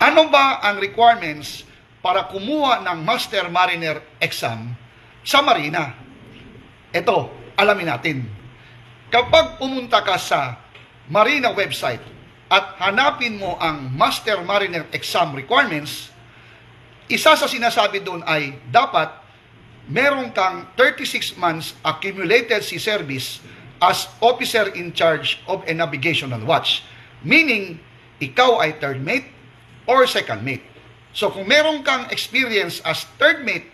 Ano ba ang requirements para kumuha ng Master Mariner exam sa Marina? Ito, alamin natin. Kapag pumunta ka sa Marina website at hanapin mo ang Master Mariner exam requirements, isa sa sinasabi doon ay dapat meron kang 36 months accumulated sea service as officer in charge of a navigational watch. Meaning, ikaw ay third mate or second mate. So kung meron kang experience as third mate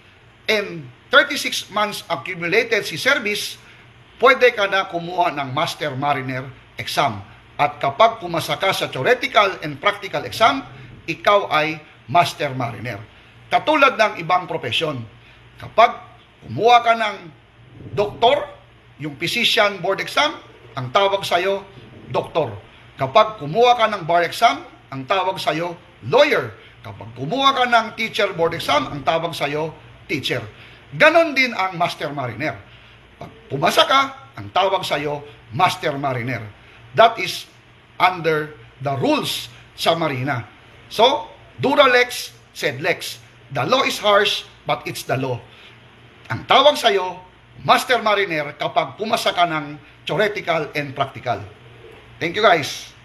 and 36 months accumulated sea service, pwede ka na kumuha ng Master Mariner exam. At kapag pumasa ka sa theoretical and practical exam, ikaw ay Master Mariner. Katulad ng ibang profesyon, kapag kumuha ka ng doktor, yung physician board exam, ang tawag sa'yo, doktor. Kapag kumuha ka ng bar exam, ang tawag sa'yo, lawyer. Kapag kumuha ka ng teacher board exam, ang tawag sa'yo, teacher. Ganon din ang Master Mariner. Pag pumasa ka, ang tawag sa'yo, Master Mariner. That is under the rules sa Marina. So, dura lex, sed lex. The law is harsh, but it's the law. Ang tawag sa'yo, Master Mariner kapag pumasa ka ng theoretical and practical. Thank you guys.